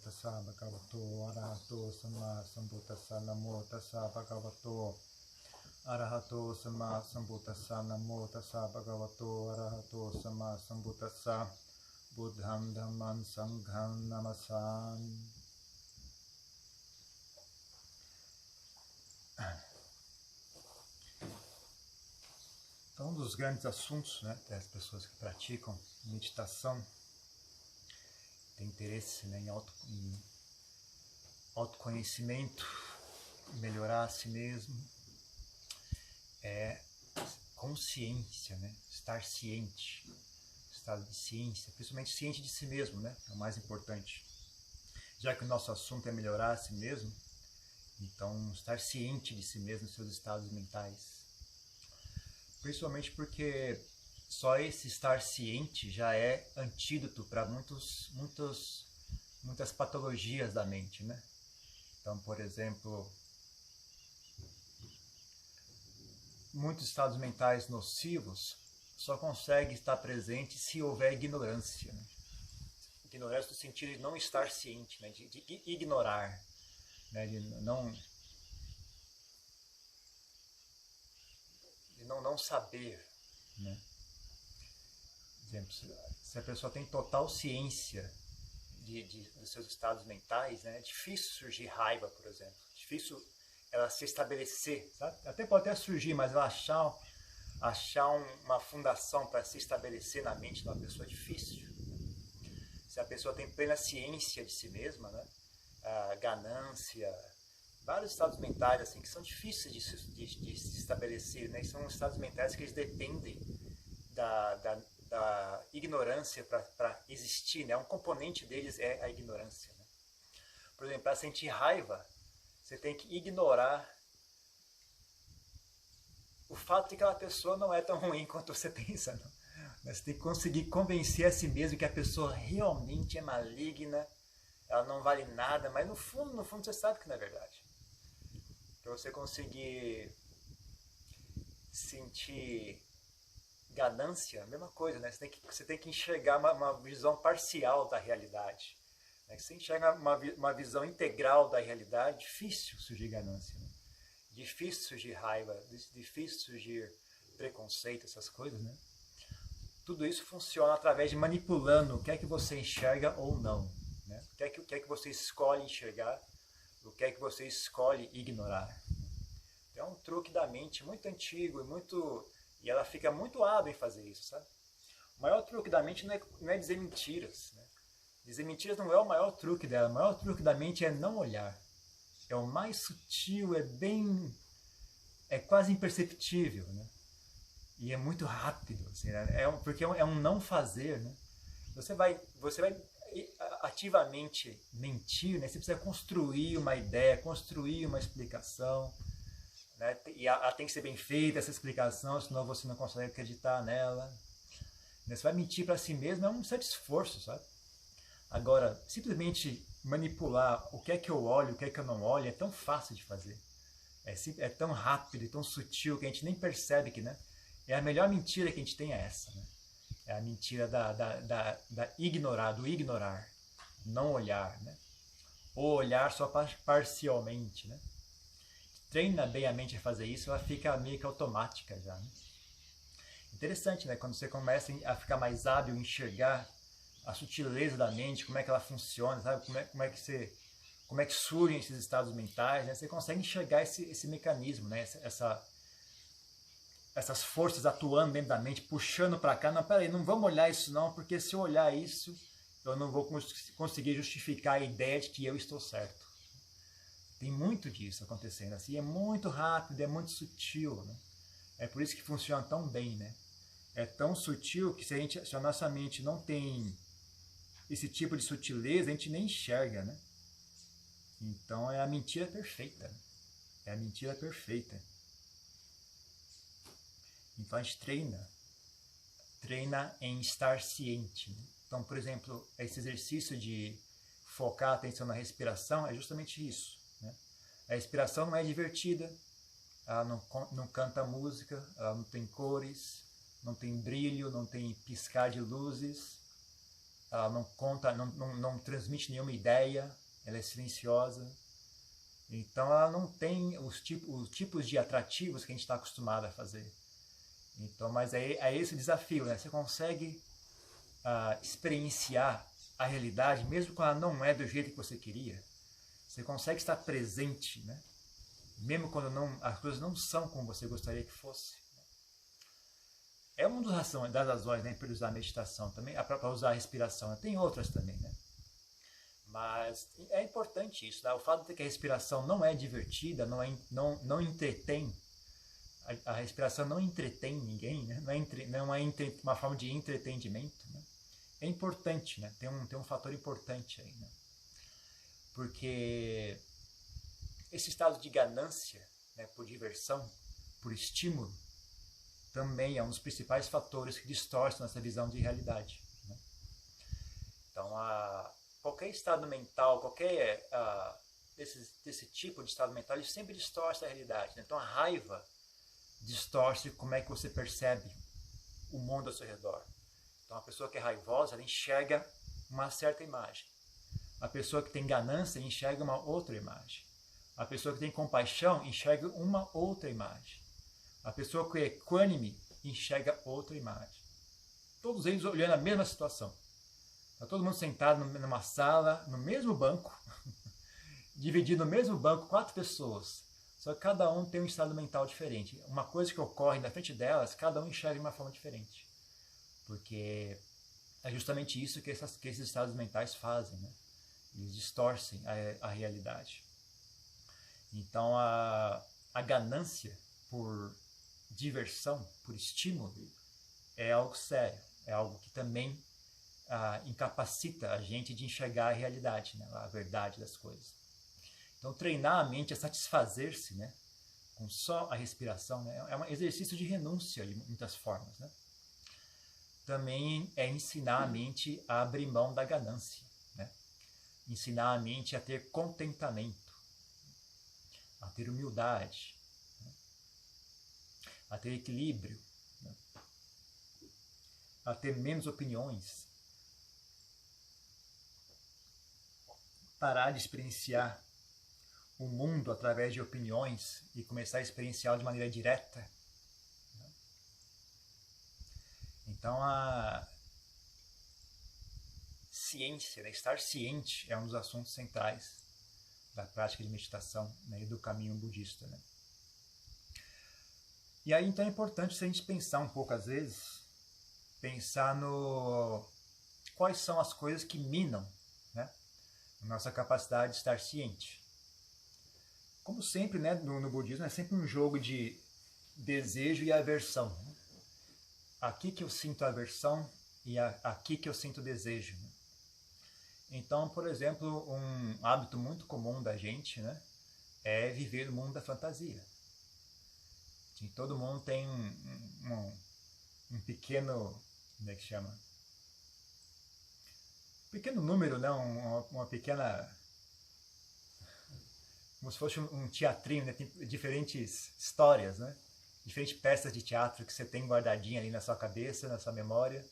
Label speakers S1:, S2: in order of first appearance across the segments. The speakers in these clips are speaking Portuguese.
S1: tassa bhagavato arahato samma sambuddhassa namo tassa bhagavato arahato samma sambuddhassa namo tassa bhagavato arahato samma sambuddhassa buddham dhamman sangham namasami. Então, um dos grandes assuntos, né, das pessoas que praticam meditação, tem interesse, né, em autoconhecimento, melhorar a si mesmo, é consciência, né, estar ciente, estado de ciência, principalmente ciente de si mesmo, né, é o mais importante. Já que o nosso assunto é melhorar a si mesmo, então estar ciente de si mesmo, dos seus estados mentais. Principalmente porque só esse estar ciente já é antídoto para muitas patologias da mente, né? Então, por exemplo, muitos estados mentais nocivos só conseguem estar presentes se houver ignorância, né? Ignorância no sentido de não estar ciente, né? de ignorar, né? de não saber, né? Por exemplo, se a pessoa tem total ciência dos seus estados mentais, né? É difícil surgir raiva, por exemplo. Difícil ela se estabelecer, sabe? Até pode até surgir, mas ela achar uma fundação para se estabelecer na mente de uma pessoa é difícil. Se a pessoa tem plena ciência de si mesma, né? A ganância, vários estados mentais assim, que são difíceis de se estabelecer, né? São estados mentais que eles dependem da ignorância para existir, né? Um componente deles é a ignorância, né? Por exemplo, para sentir raiva, você tem que ignorar o fato de que aquela pessoa não é tão ruim quanto você pensa, não? Você tem que conseguir convencer a si mesmo que a pessoa realmente é maligna, ela não vale nada, mas no fundo você sabe que não é verdade. Para você conseguir sentir ganância, a mesma coisa, né? Você tem que enxergar uma visão parcial da realidade. Né? Se você enxerga uma visão integral da realidade, difícil surgir ganância, né? Difícil surgir raiva, difícil surgir preconceito, essas coisas, né? Tudo isso funciona através de manipulando o que é que você enxerga ou não, né? O que é que você escolhe enxergar, o que é que você escolhe ignorar. É um truque da mente muito antigo e ela fica muito hábil em fazer isso, sabe? O maior truque da mente não é dizer mentiras, né? Dizer mentiras não é o maior truque dela. O maior truque da mente é não olhar. É o mais sutil, é quase imperceptível, né? E é muito rápido, assim, né? Porque é um não fazer, né? Você vai ativamente mentir, né? Você precisa construir uma ideia, construir uma explicação, né? E ela tem que ser bem feita, essa explicação, senão você não consegue acreditar nela. Você vai mentir para si mesmo, é um certo esforço, sabe? Agora, simplesmente manipular o que é que eu olho, o que é que eu não olho, é tão fácil de fazer. É tão rápido e tão sutil que a gente nem percebe que, né? É a melhor mentira que a gente tem é essa, né? É a mentira do ignorar, não olhar, né? Ou olhar só parcialmente, né? Treina bem a mente a fazer isso, ela fica meio que automática já, né? Interessante, né? Quando você começa a ficar mais hábil em enxergar a sutileza da mente, como é que ela funciona, sabe? Como é que surgem esses estados mentais, né? Você consegue enxergar esse mecanismo, né? Essas forças atuando dentro da mente, puxando para cá. Não, peraí, não vamos olhar isso não, porque se eu olhar isso, eu não vou conseguir justificar a ideia de que eu estou certo. Tem muito disso acontecendo assim, é muito rápido, é muito sutil, né? É por isso que funciona tão bem, né? É tão sutil que se a nossa mente não tem esse tipo de sutileza, a gente nem enxerga, né? Então é a mentira perfeita, né? É a mentira perfeita. Então a gente treina em estar ciente, né? Então, por exemplo, esse exercício de focar a atenção na respiração é justamente isso, né? A respiração não é divertida, ela não canta música, ela não tem cores, não tem brilho, não tem piscar de luzes, ela não conta, não transmite nenhuma ideia, ela é silenciosa. Então ela não tem os tipos de atrativos que a gente está acostumado a fazer. Então, mas é esse o desafio, né? Você consegue experienciar a realidade, mesmo quando ela não é do jeito que você queria. Você consegue estar presente, né? Mesmo quando as coisas não são como você gostaria que fosse. É uma das razões, né, para usar a meditação também, para usar a respiração. Tem outras também, né? Mas é importante isso, né? O fato de que a respiração não é divertida, não entretém, a respiração não entretém ninguém, né? Não é uma forma de entretenimento, né? É importante, né? Tem um fator importante aí, né? Porque esse estado de ganância, né, por diversão, por estímulo, também é um dos principais fatores que distorcem nossa visão de realidade, né? Então, qualquer estado mental, qualquer desse tipo de estado mental, ele sempre distorce a realidade, né? Então, a raiva distorce como é que você percebe o mundo ao seu redor. Então, a pessoa que é raivosa, ela enxerga uma certa imagem. A pessoa que tem ganância enxerga uma outra imagem. A pessoa que tem compaixão enxerga uma outra imagem. A pessoa que é equânime enxerga outra imagem. Todos eles olhando a mesma situação. Está todo mundo sentado numa sala, no mesmo banco, dividido no mesmo banco, 4 pessoas. Só que cada um tem um estado mental diferente. Uma coisa que ocorre na frente delas, cada um enxerga de uma forma diferente. Porque é justamente isso que esses estados mentais fazem, né? Eles distorcem a realidade. Então, a ganância por diversão, por estímulo, é algo sério. É algo que também incapacita a gente de enxergar a realidade, né? A verdade das coisas. Então, treinar a mente a satisfazer-se, né, com só a respiração, né, é um exercício de renúncia de muitas formas, né? Também é ensinar a mente a abrir mão da ganância, né? Ensinar a mente a ter contentamento, a ter humildade, né? A ter equilíbrio, né? A ter menos opiniões, parar de experienciar o mundo através de opiniões e começar a experienciá-lo de maneira direta. Então, a ciência, né, estar ciente, é um dos assuntos centrais da prática de meditação, né, e do caminho budista, né? E aí, então, é importante se a gente pensar um pouco, às vezes, pensar no quais são as coisas que minam, né, a nossa capacidade de estar ciente. Como sempre, né, no budismo, é sempre um jogo de desejo e aversão. Aqui que eu sinto aversão e aqui que eu sinto desejo. Então, por exemplo, um hábito muito comum da gente, né, é viver no mundo da fantasia. E todo mundo tem um pequeno, como é que chama? Um pequeno número, né, uma pequena... como se fosse um teatrinho, né? Tem diferentes histórias, né? Diferentes peças de teatro que você tem guardadinha ali na sua cabeça, na sua memória.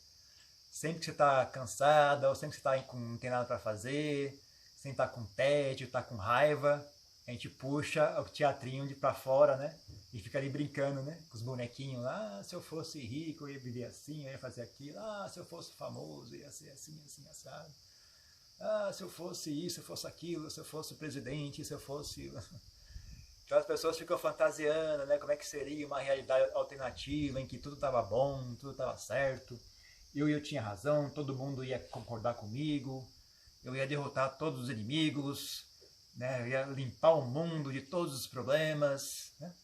S1: Sempre que você está cansada, ou sempre que você não tem nada para fazer, sempre está com tédio, está com raiva, a gente puxa o teatrinho para fora, né? E fica ali brincando, né? Com os bonequinhos. Ah, se eu fosse rico, eu ia viver assim, eu ia fazer aquilo. Ah, se eu fosse famoso, ia ser assim, assim, assado. Ah, se eu fosse isso, se eu fosse aquilo, se eu fosse o presidente, se eu fosse... Então as pessoas ficam fantasiando, né, como é que seria uma realidade alternativa em que tudo estava bom, tudo estava certo, eu tinha razão, todo mundo ia concordar comigo, eu ia derrotar todos os inimigos, né, eu ia limpar o mundo de todos os problemas, né?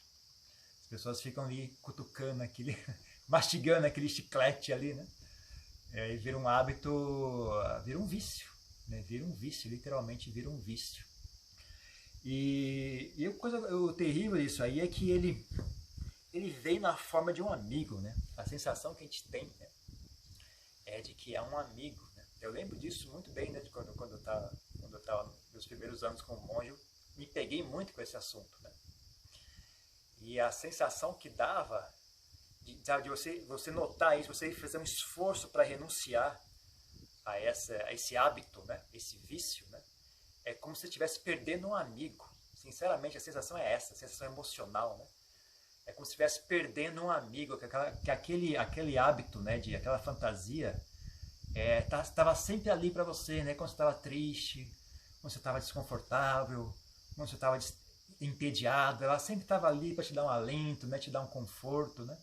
S1: As pessoas ficam ali cutucando aquele, mastigando aquele chiclete ali, né? E vira um hábito, vira um vício. Né, vira um vício, literalmente vira um vício. E o terrível disso aí é que ele vem na forma de um amigo, né? A sensação que a gente tem, né, é de que é um amigo, né? Eu lembro disso muito bem, né, de quando eu estava nos meus primeiros anos como monge, eu me peguei muito com esse assunto, né? E a sensação que dava de você notar isso, você fazer um esforço para renunciar a esse hábito, né? Esse vício, né? É como se você estivesse perdendo um amigo. Sinceramente, a sensação é essa, a sensação emocional, né? É como se estivesse perdendo um amigo, que aquele hábito, né, de aquela fantasia, estava sempre ali para você, né? Quando você estava triste, quando você estava desconfortável, quando você estava entediado, ela sempre estava ali para te dar um alento, né? Te dar um conforto, né?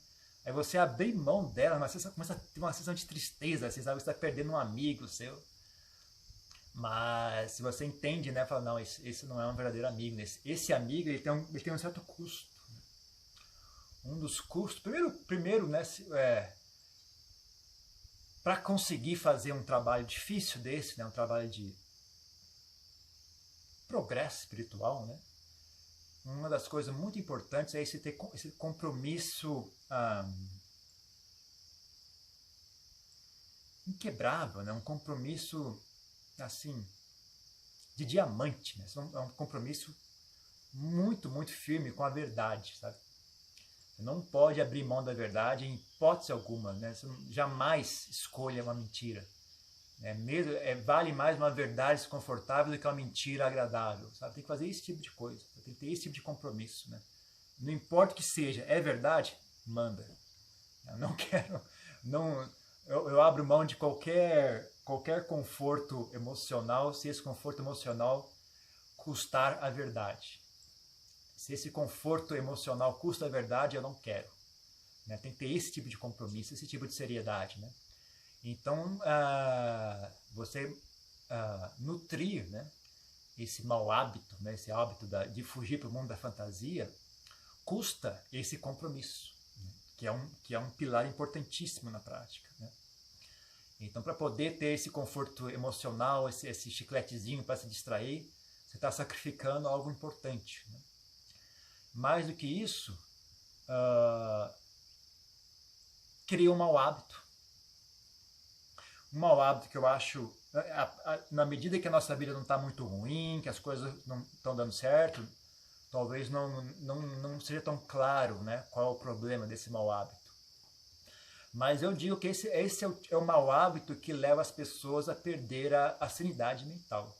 S1: Aí você abrir mão dela, mas você começa a ter uma sensação de tristeza, você sabe que você está perdendo um amigo seu. Mas se você entende, né, fala, não, esse não é um verdadeiro amigo. Esse amigo ele tem um certo custo. Um dos custos, primeiro né, para conseguir fazer um trabalho difícil desse, né, um trabalho de progresso espiritual, né, uma das coisas muito importantes é esse compromisso inquebrável, né, um compromisso assim de diamante, né, é um compromisso muito, muito firme com a verdade, sabe? Você não pode abrir mão da verdade em hipótese alguma, né? Você jamais escolha uma mentira. Vale mais uma verdade desconfortável do que uma mentira agradável, sabe? Tem que fazer esse tipo de coisa, tem que ter esse tipo de compromisso, né? Não importa o que seja, é verdade? Manda. Eu não quero, não, eu abro mão de qualquer conforto emocional, se esse conforto emocional custar a verdade. Se esse conforto emocional custa a verdade, eu não quero. Né? Tem que ter esse tipo de compromisso, esse tipo de seriedade. Né? Então, você nutrir, né, esse mau hábito, né, esse hábito de fugir para o mundo da fantasia, custa esse compromisso, né, que é um pilar importantíssimo na prática. Né? Então, para poder ter esse conforto emocional, esse chicletezinho para se distrair, você está sacrificando algo importante. Né? Mais do que isso, cria um mau hábito. Um mau hábito que eu acho, na medida que a nossa vida não está muito ruim, que as coisas não estão dando certo, talvez não seja tão claro, né, qual é o problema desse mau hábito. Mas eu digo que esse é o mau hábito que leva as pessoas a perder a sanidade mental.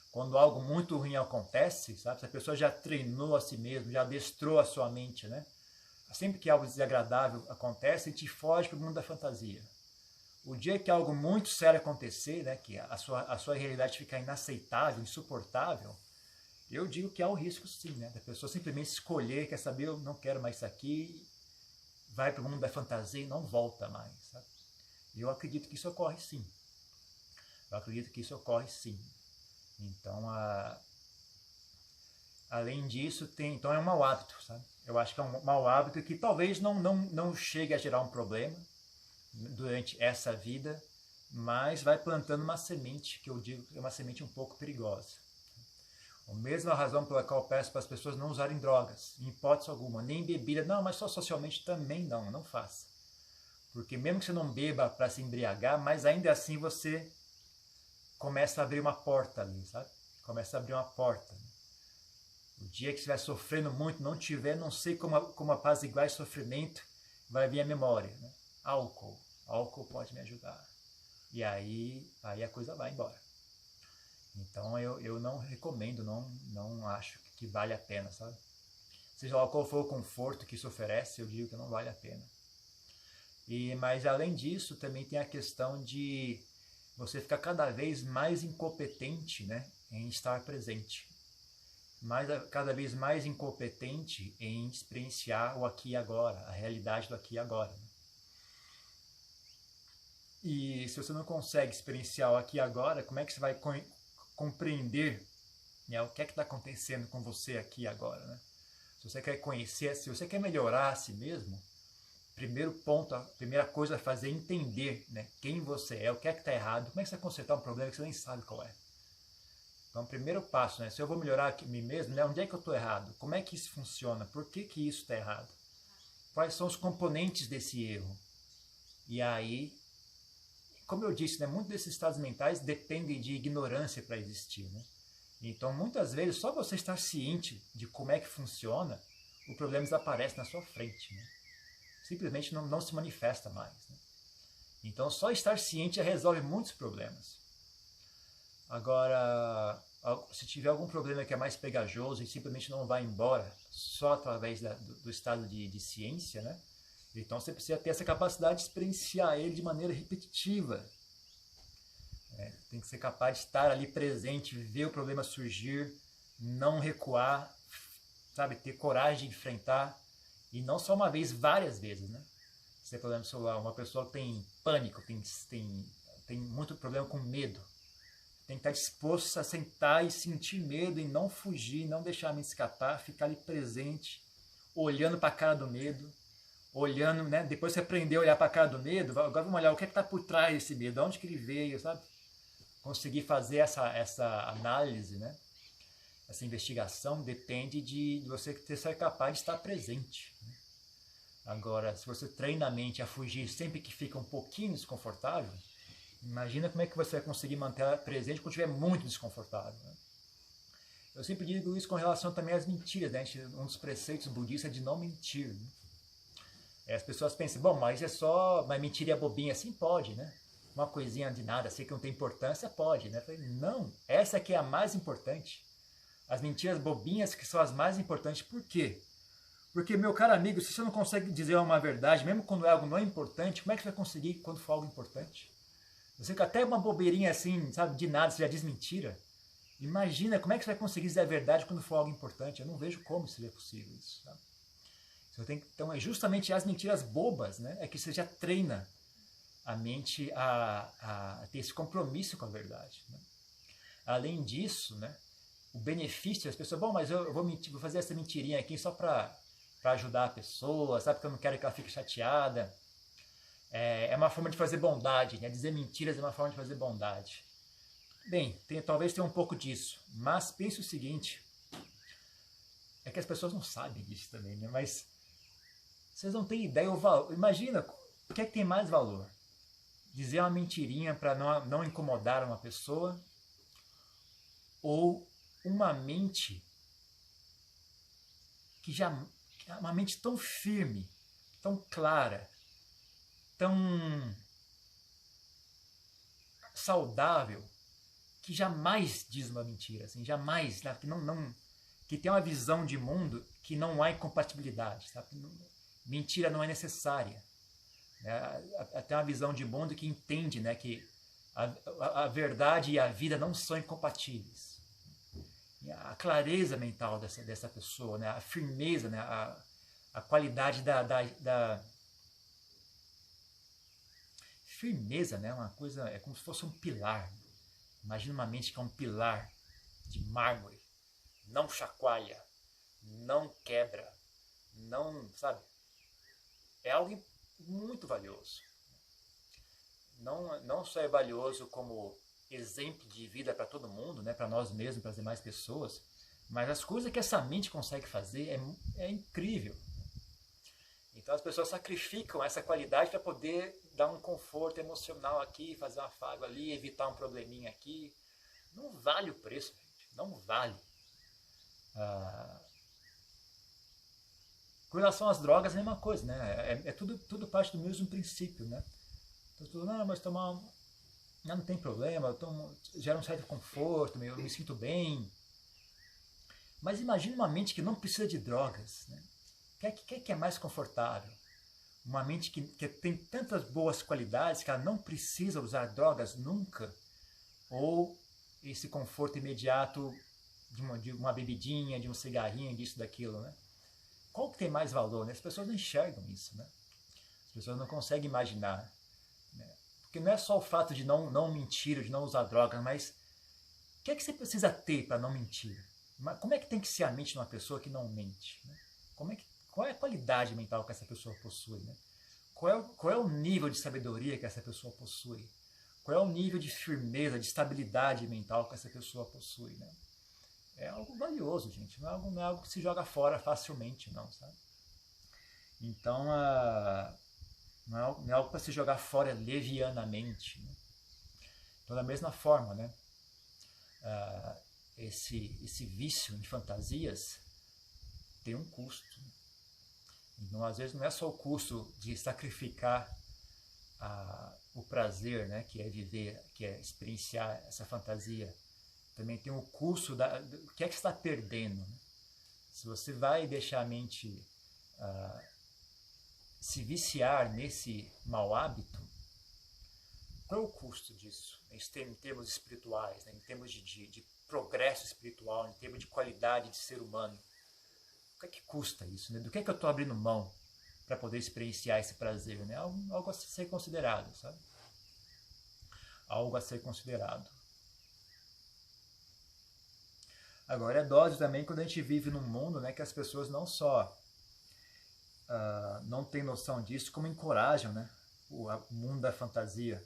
S1: Quando algo muito ruim acontece, sabe? Se a pessoa já treinou a si mesma, já adestrou a sua mente, né? Sempre que algo desagradável acontece, a gente foge para o mundo da fantasia. O dia que algo muito sério acontecer, né, que a sua realidade ficar inaceitável, insuportável, eu digo que há o risco sim, né, da pessoa simplesmente escolher, quer saber, eu não quero mais isso aqui, vai para o mundo da fantasia e não volta mais. Sabe? E eu acredito que isso ocorre sim. Eu acredito que isso ocorre sim. Então, além disso, então é um mau hábito, sabe? Eu acho que é um mau hábito que talvez não chegue a gerar um problema durante essa vida, mas vai plantando uma semente, que eu digo que é uma semente um pouco perigosa. A mesma razão pela qual eu peço para as pessoas não usarem drogas, em hipótese alguma, nem bebida, não, mas só socialmente também não faça. Porque mesmo que você não beba para se embriagar, mas ainda assim você começa a abrir uma porta ali, sabe? Começa a abrir uma porta. Né? O dia que estiver sofrendo muito, não sei como apaziguar esse sofrimento, vai vir a memória. Né? Álcool pode me ajudar. E aí a coisa vai embora. Então eu não recomendo, não acho que vale a pena, sabe? Seja lá qual for o conforto que isso oferece, eu digo que não vale a pena. Mas além disso, também tem a questão de você ficar cada vez mais incompetente, né, em estar presente. Cada vez mais incompetente em experienciar o aqui e agora, a realidade do aqui e agora. Né? E se você não consegue experienciar o aqui e agora, como é que você vai compreender, né, o que é que está acontecendo com você aqui e agora? Né? Se você quer conhecer, se você quer melhorar a si mesmo, primeiro ponto, a primeira coisa a fazer é entender, né, quem você é, o que é que está errado, como é que você vai consertar um problema que você nem sabe qual é. Então, o primeiro passo, né, se eu vou melhorar a mim mesmo, né, onde é que eu estou errado? Como é que isso funciona? Por que isso está errado? Quais são os componentes desse erro? E aí, como eu disse, né, muitos desses estados mentais dependem de ignorância para existir. Né? Então, muitas vezes, só você estar ciente de como é que funciona, o problema desaparece na sua frente. Né? Simplesmente não se manifesta mais. Né? Então, só estar ciente já resolve muitos problemas. Agora, se tiver algum problema que é mais pegajoso e simplesmente não vai embora só através do estado de ciência, né? Então você precisa ter essa capacidade de experienciar ele de maneira repetitiva. Tem que ser capaz de estar ali presente, ver o problema surgir, não recuar, sabe? Ter coragem de enfrentar. E não só uma vez, várias vezes, né? Se, por exemplo, uma pessoa que tem pânico, tem muito problema com medo, tem que estar disposto a sentar e sentir medo e não fugir, não deixar a mente escapar, ficar ali presente, olhando para a cara do medo, olhando, né? Depois você aprender a olhar para a cara do medo, agora vamos olhar o que é que está por trás desse medo, de onde que ele veio, sabe? Conseguir fazer essa análise, né? Essa investigação depende de você ser capaz de estar presente. Né? Agora, se você treina a mente a fugir sempre que fica um pouquinho desconfortável, imagina como é que você vai conseguir manter ela presente quando estiver muito desconfortável. Né? Eu sempre digo isso com relação também às mentiras. Né? Um dos preceitos budistas é de não mentir. Né? As pessoas pensam, bom, mas é só uma mentira bobinha, assim pode, né? Uma coisinha de nada, assim que não tem importância, pode. Né? Eu falei, não, essa aqui é a mais importante. As mentiras bobinhas que são as mais importantes. Por quê? Porque, meu caro amigo, se você não consegue dizer uma verdade, mesmo quando é algo não importante, como é que você vai conseguir quando for algo importante? Você que até uma bobeirinha assim, sabe, de nada, você já diz mentira. Imagina como é que você vai conseguir dizer a verdade quando for algo importante. Eu não vejo como seria possível isso. Tá? Então, é justamente as mentiras bobas, né? É que você já treina a mente a ter esse compromisso com a verdade. Né? Além disso, né? O benefício, as pessoas, bom, mas eu vou fazer essa mentirinha aqui só para ajudar a pessoa, sabe, que eu não quero que ela fique chateada. É uma forma de fazer bondade, né? Dizer mentiras é uma forma de fazer bondade. Bem, talvez tenha um pouco disso, mas pense o seguinte, é que as pessoas não sabem disso também, né? Mas vocês não têm ideia o valor. Imagina, o que é que tem mais valor? Dizer uma mentirinha para não incomodar uma pessoa ou uma mente que uma mente tão firme, tão clara, tão saudável, que jamais diz uma mentira, assim, jamais, sabe? Que tem uma visão de mundo que não há incompatibilidade, sabe? Mentira não é necessária. Né? Tem uma visão de mundo que entende, né, que a verdade e a vida não são incompatíveis. A clareza mental dessa pessoa, né? A firmeza, né? A qualidade da firmeza, né? Uma coisa, é como se fosse um pilar. Imagina uma mente que é um pilar de mármore, não chacoalha, não quebra, não, sabe? É algo muito valioso. Não só é valioso como exemplo de vida para todo mundo, né? Para nós mesmos, para as demais pessoas, mas as coisas que essa mente consegue fazer é incrível. Então as pessoas sacrificam essa qualidade para poder dar um conforto emocional aqui, fazer um afago ali, evitar um probleminha aqui. Não vale o preço, gente. Não vale. Com relação às drogas, é a mesma coisa, né? É tudo parte do mesmo princípio, né? Então, não, mas tomar... Não tem problema, gera um certo conforto, eu me sinto bem. Mas imagine uma mente que não precisa de drogas, né? Que é mais confortável? Uma mente que tem tantas boas qualidades que ela não precisa usar drogas nunca, ou esse conforto imediato de uma bebidinha, de um cigarrinho, disso, daquilo, né? Qual que tem mais valor? Né? As pessoas não enxergam isso, né? As pessoas não conseguem imaginar. Né? Porque não é só o fato de não mentir, de não usar drogas, mas o que é que você precisa ter para não mentir? Como é que tem que ser a mente de uma pessoa que não mente? Né? Qual é a qualidade mental que essa pessoa possui? Né? Qual é o nível de sabedoria que essa pessoa possui? Qual é o nível de firmeza, de estabilidade mental que essa pessoa possui? Né? É algo valioso, gente. Não é algo que se joga fora facilmente, não, sabe? Então, não é algo para se jogar fora levianamente. Né? Então, da mesma forma, né? Esse vício de fantasias tem um custo. Então, às vezes, não é só o custo de sacrificar o prazer, né, que é viver, que é experienciar essa fantasia, também tem o custo do que é que você está perdendo. Né? Se você vai deixar a mente se viciar nesse mau hábito, qual é o custo disso? Em termos espirituais, né? Em termos de progresso espiritual, em termos de qualidade de ser humano. O que é que custa isso? Né? Do que é que eu estou abrindo mão para poder experienciar esse prazer? Né? Algo a ser considerado, sabe? Algo a ser considerado. Agora é dose também quando a gente vive num mundo, né, que as pessoas não só não têm noção disso, como encorajam, né, o mundo da fantasia.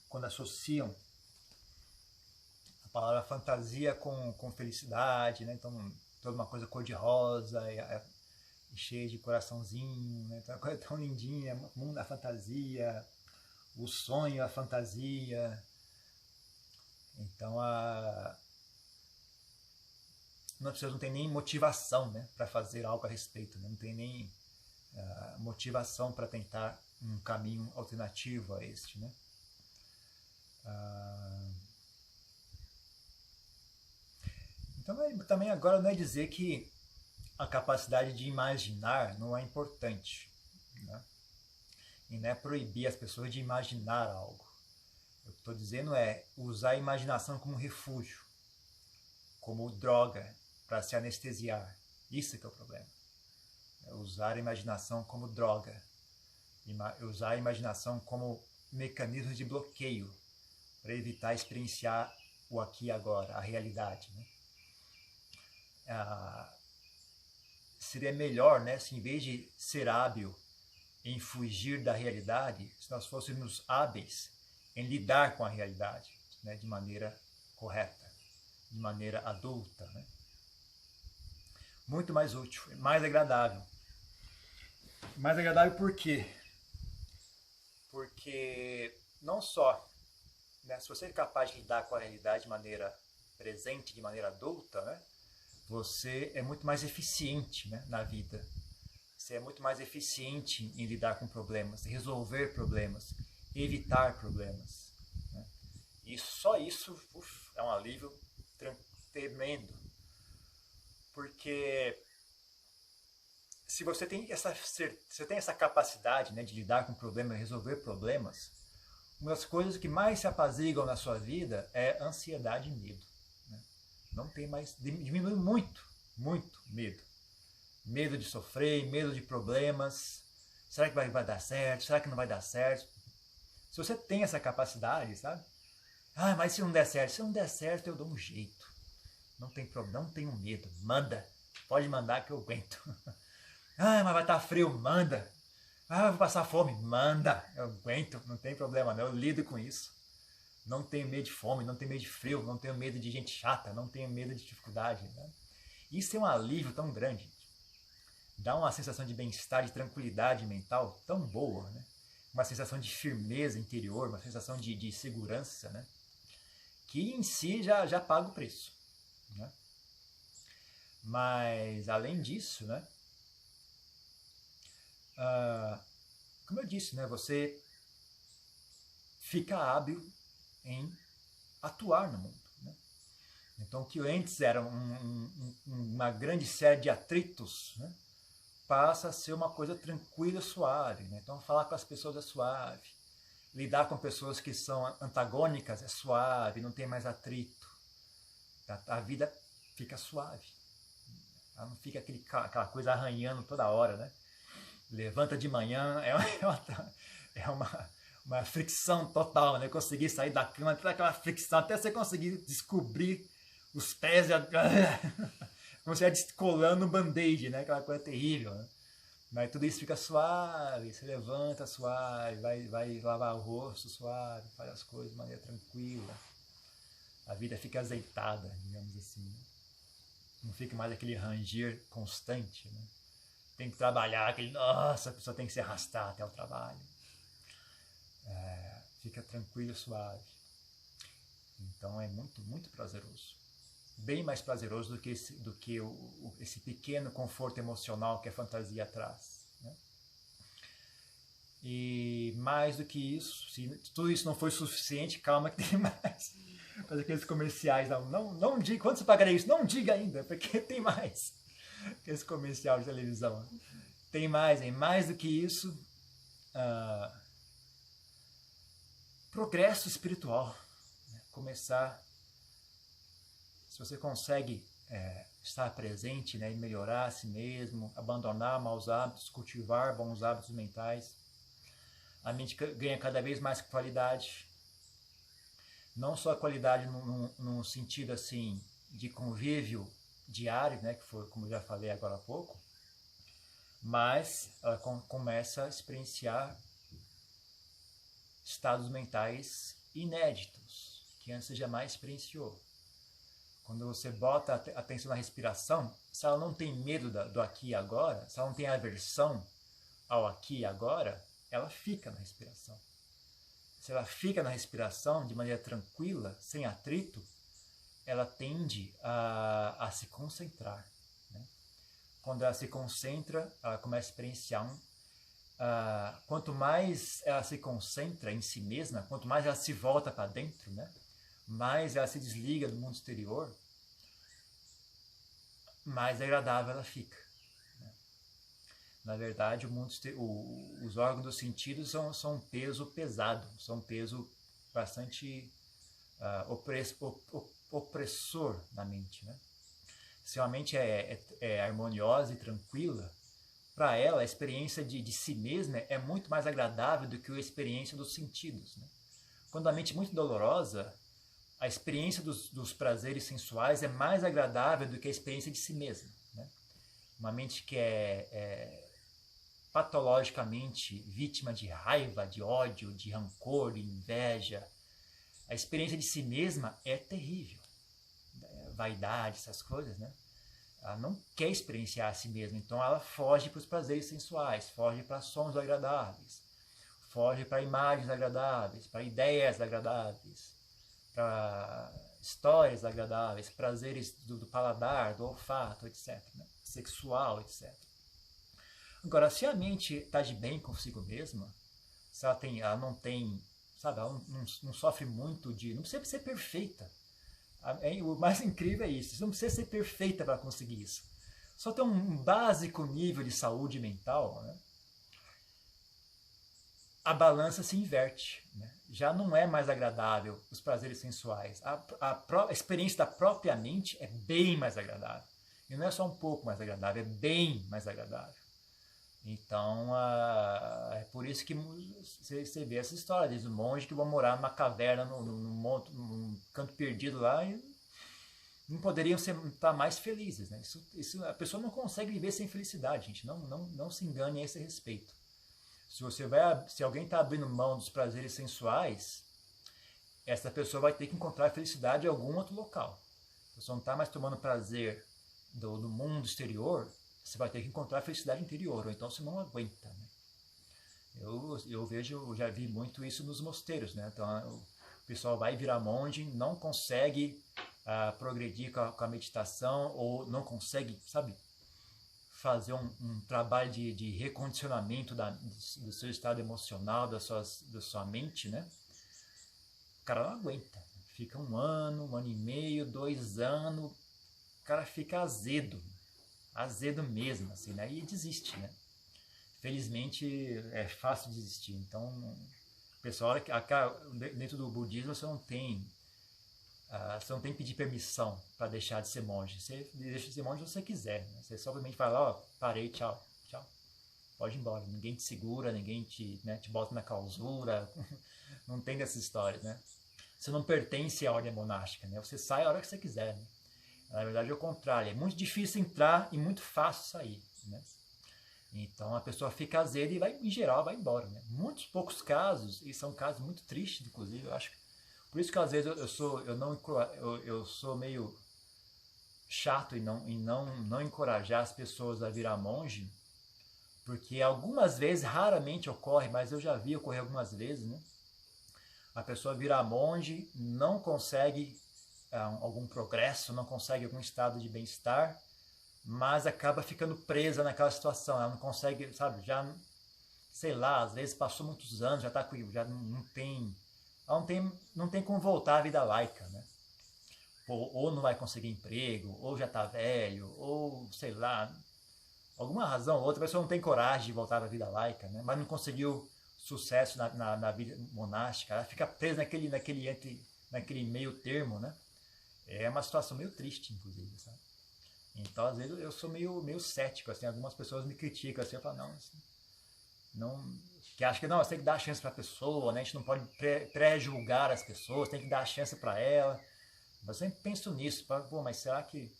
S1: Quando associam a palavra fantasia com felicidade, né, então toda uma coisa cor-de-rosa e cheia de coraçãozinho, né, então uma coisa tão lindinha, o mundo da fantasia, o sonho, a fantasia. Então não tem nem motivação, né, para fazer algo a respeito, né? Não tem nem motivação para tentar um caminho alternativo a este. Né? Então também agora não é dizer que a capacidade de imaginar não é importante. Né? E não é proibir as pessoas de imaginar algo. O que estou dizendo é usar a imaginação como refúgio, como droga para se anestesiar. Isso que é o problema. É usar a imaginação como droga. Usar a imaginação como mecanismo de bloqueio para evitar experienciar o aqui e agora, a realidade. Né? Seria melhor, né, se em vez de ser hábil em fugir da realidade, se nós fôssemos hábeis em lidar com a realidade, né, de maneira correta, de maneira adulta. Né? Muito mais útil, mais agradável. Mais agradável por quê? Porque não só, né, se você é capaz de lidar com a realidade de maneira presente, de maneira adulta, né, você é muito mais eficiente, né, na vida. Você é muito mais eficiente em lidar com problemas, resolver problemas, evitar problemas. Né? E só isso é um alívio tremendo. Porque se você tem essa capacidade, né, de lidar com problemas, resolver problemas, uma das coisas que mais se apaziguam na sua vida é ansiedade e medo. Né? Não tem mais, diminui muito, muito medo. Medo de sofrer, medo de problemas. Será que vai dar certo? Será que não vai dar certo? Se você tem essa capacidade, sabe? Mas se não der certo? Se não der certo, eu dou um jeito. Não tem problema, não tenho medo. Manda. Pode mandar que eu aguento. Mas vai estar frio. Manda. Vou passar fome. Manda. Eu aguento. Não tem problema não. Eu lido com isso. Não tenho medo de fome, não tenho medo de frio, não tenho medo de gente chata, não tenho medo de dificuldade. Né? Isso é um alívio tão grande. Dá uma sensação de bem-estar, de tranquilidade mental tão boa. Né? Uma sensação de firmeza interior, uma sensação de segurança, né? Que em si já paga o preço. Né? Mas, além disso, né, como eu disse, né, você fica hábil em atuar no mundo. Né? Então, o que antes era uma grande série de atritos, né, passa a ser uma coisa tranquila, suave. Né? Então, falar com as pessoas é suave. Lidar com pessoas que são antagônicas é suave, não tem mais atrito. A vida fica suave. Ela não fica aquela coisa arranhando toda hora, né? Levanta de manhã, é uma fricção total, né? Conseguir sair da cama, toda aquela fricção, até você conseguir descobrir os pés, como se estivesse descolando um band-aid, né? Aquela coisa terrível, né? Mas tudo isso fica suave, você levanta suave, vai lavar o rosto suave, faz as coisas de maneira tranquila. A vida fica azeitada, digamos assim. Né? Não fica mais aquele ranger constante. Né? Tem que trabalhar, nossa, a pessoa tem que se arrastar até o trabalho. Fica tranquilo, suave. Então é muito, muito prazeroso. bem mais prazeroso do que esse pequeno conforto emocional que a fantasia traz, né? E mais do que isso, se tudo isso não foi suficiente, calma que tem mais. Fazer aqueles comerciais, não diga, quando você pagaria isso? Não diga ainda, porque tem mais. Aqueles comercial de televisão. Tem mais, hein? Mais do que isso, progresso espiritual. Né? Começar, se você consegue estar presente, né, e melhorar a si mesmo, abandonar maus hábitos, cultivar bons hábitos mentais, a mente ganha cada vez mais qualidade. Não só a qualidade num sentido assim de convívio diário, né, que foi como eu já falei agora há pouco, mas ela começa a experienciar estados mentais inéditos, que antes você jamais experienciou. Quando você bota a atenção na respiração, se ela não tem medo do aqui e agora, se ela não tem aversão ao aqui e agora, ela fica na respiração. Se ela fica na respiração de maneira tranquila, sem atrito, ela tende a se concentrar. Né? Quando ela se concentra, ela começa a experienciar quanto mais ela se concentra em si mesma, quanto mais ela se volta para dentro, né? Mais ela se desliga do mundo exterior, mais agradável ela fica. Né? Na verdade, os órgãos dos sentidos são um peso pesado, são um peso bastante opressor na mente. Né? Se uma mente é harmoniosa e tranquila, para ela a experiência de si mesma é muito mais agradável do que a experiência dos sentidos. Né? Quando a mente é muito dolorosa, a experiência dos prazeres sensuais é mais agradável do que a experiência de si mesma. Né? Uma mente que é patologicamente vítima de raiva, de ódio, de rancor, de inveja, a experiência de si mesma é terrível. Vaidade, essas coisas, né? Ela não quer experienciar a si mesma, então ela foge para os prazeres sensuais, foge para sons agradáveis, foge para imagens agradáveis, para ideias agradáveis, para histórias agradáveis, prazeres do paladar, do olfato, etc. Né? Sexual, etc. Agora, se a mente está de bem consigo mesma, se ela não tem, sabe, ela não sofre muito não precisa ser perfeita. O mais incrível é isso, você não precisa ser perfeita para conseguir isso. Só ter um básico nível de saúde mental, né? A balança se inverte. Né? Já não é mais agradável os prazeres sensuais. A experiência da própria mente é bem mais agradável. E não é só um pouco mais agradável, é bem mais agradável. Então, é por isso que você vê essa história, diz o monge que vão morar numa caverna, num canto perdido lá, e não poderiam estar mais felizes. Né? A pessoa não consegue viver sem felicidade, gente. Não se engane a esse respeito. Se alguém está abrindo mão dos prazeres sensuais, essa pessoa vai ter que encontrar felicidade em algum outro local. Se você não está mais tomando prazer do mundo exterior, você vai ter que encontrar felicidade interior, ou então você não aguenta. Né? Eu já vi muito isso nos mosteiros. Né? Então, o pessoal vai virar monge, não consegue progredir com a meditação, ou não consegue, sabe, fazer um trabalho de recondicionamento do seu estado emocional, da sua mente, né? O cara não aguenta. Fica 1 ano, 1 ano e meio, 2 anos, o cara fica azedo mesmo, assim, né? E desiste, né? Felizmente é fácil desistir. Então, o pessoal, dentro do budismo, você não tem que pedir permissão para deixar de ser monge. Você deixa de ser monge se você quiser. Né? Você simplesmente vai lá, parei, tchau, tchau. Pode ir embora. Ninguém te segura, ninguém te bota na clausura. Não tem dessas histórias, né? Você não pertence à ordem monástica, né? Você sai a hora que você quiser. Né? Na verdade é o contrário. É muito difícil entrar e muito fácil sair, né? Então a pessoa fica azeda e em geral vai embora, né? Muitos poucos casos, e são casos muito tristes, inclusive, eu acho. Por isso que às vezes eu sou meio chato em não encorajar as pessoas a virar monge, porque algumas vezes, raramente ocorre, mas eu já vi ocorrer algumas vezes, né? A pessoa virar monge, não consegue algum progresso, não consegue algum estado de bem-estar, mas acaba ficando presa naquela situação. Ela não consegue, sabe, já, sei lá, às vezes passou muitos anos, já tá com, já não tem, ela não tem como voltar à vida laica, né? Ou não vai conseguir emprego, ou já tá velho, ou sei lá, alguma razão ou outra, a pessoa não tem coragem de voltar à vida laica, né? Mas não conseguiu sucesso na vida monástica, ela fica presa naquele meio termo, né? É uma situação meio triste, inclusive, sabe? Então, às vezes, eu sou meio cético, assim, algumas pessoas me criticam, assim, eu falo, não, assim, não, que acho que não, você tem que dar a chance para a pessoa, né? A gente não pode pré-julgar as pessoas, tem que dar a chance para ela. Mas eu sempre penso nisso, pô, mas será que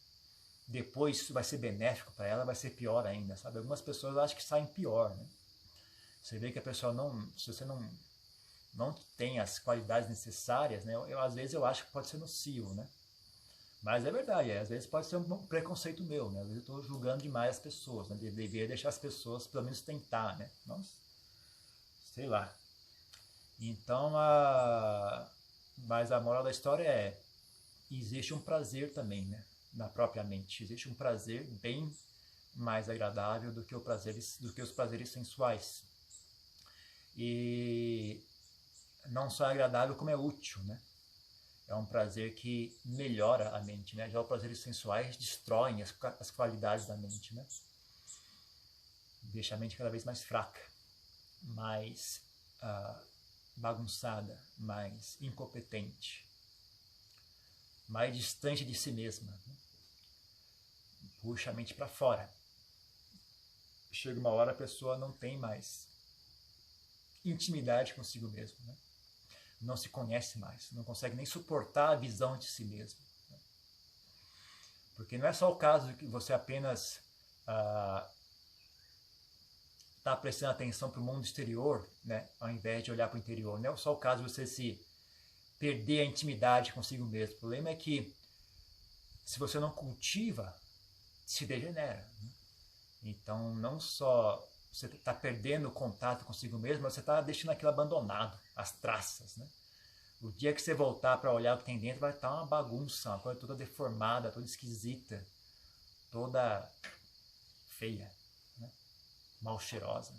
S1: depois isso vai ser benéfico para ela, vai ser pior ainda, sabe? Algumas pessoas acham que saem pior, né? Você vê que a pessoa se você não tem as qualidades necessárias, né? Às vezes eu acho que pode ser nocivo, né? Mas é verdade, às vezes pode ser um preconceito meu, né? Às vezes eu estou julgando demais as pessoas, né? Deveria deixar as pessoas pelo menos tentar, né? Nossa, sei lá. Então, mas a moral da história é, existe um prazer também, né? Na própria mente. Existe um prazer bem mais agradável do que os prazeres sensuais. E não só é agradável, como é útil, né? É um prazer que melhora a mente, né? Já os prazeres sensuais destroem as qualidades da mente, né? Deixa a mente cada vez mais fraca, mais bagunçada, mais incompetente, mais distante de si mesma, né? Puxa a mente para fora. Chega uma hora a pessoa não tem mais intimidade consigo mesmo, né? Não se conhece mais, não consegue nem suportar a visão de si mesmo, né? Porque não é só o caso de que você apenas está prestando atenção para o mundo exterior, né, ao invés de olhar para o interior. Não é só o caso de você se perder a intimidade consigo mesmo. O problema é que se você não cultiva, se degenera, né? Então, não só você está perdendo o contato consigo mesmo, mas você está deixando aquilo abandonado, as traças, né? O dia que você voltar para olhar o que tem dentro, vai estar uma bagunça, uma coisa toda deformada, toda esquisita, toda feia, né? Mal cheirosa.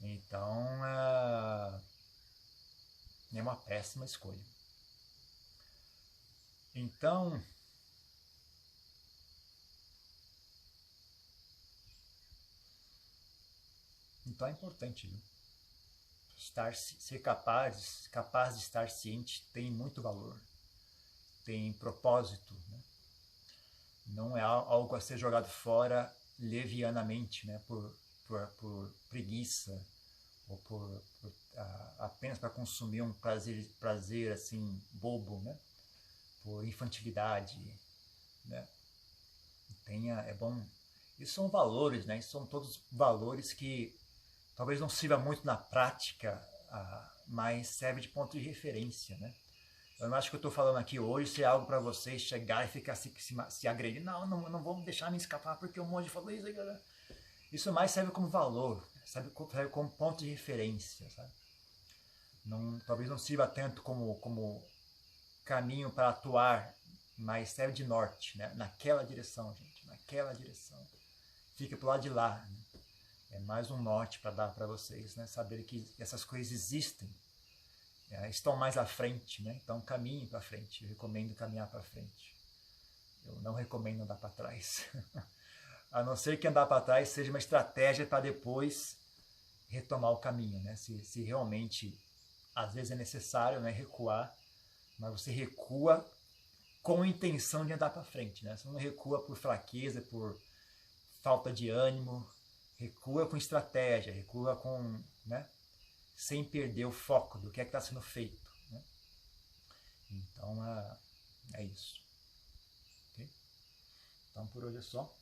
S1: Então, é uma péssima escolha. Então, é importante, viu? Ser capaz de estar ciente tem muito valor, tem propósito, né? Não é algo a ser jogado fora levianamente, né? Por preguiça ou apenas para consumir um prazer assim bobo, né? Por infantilidade, né? É bom. Isso são valores, né? Isso são todos valores que talvez não sirva muito na prática, mas serve de ponto de referência, né? Eu não acho que eu estou falando aqui hoje se é algo para vocês chegar e ficar se agredir. Não vamos deixar me escapar porque um monte falou isso. Isso mais serve como valor, serve como ponto de referência, sabe? Talvez não sirva tanto como caminho para atuar, mas serve de norte, né? Naquela direção, gente, naquela direção. Fica pro lado de lá, né? É mais um norte para dar para vocês, né? Saber que essas coisas existem, estão mais à frente, né? Então caminhe para frente. Eu recomendo caminhar para frente. Eu não recomendo andar para trás. A não ser que andar para trás seja uma estratégia para depois retomar o caminho, né? Se realmente às vezes é necessário, né, recuar, mas você recua com a intenção de andar para frente, né? Você não recua por fraqueza, por falta de ânimo. Recua com estratégia, recua com, né, sem perder o foco do que está sendo feito, né? Então, é isso. Okay? Então, por hoje é só.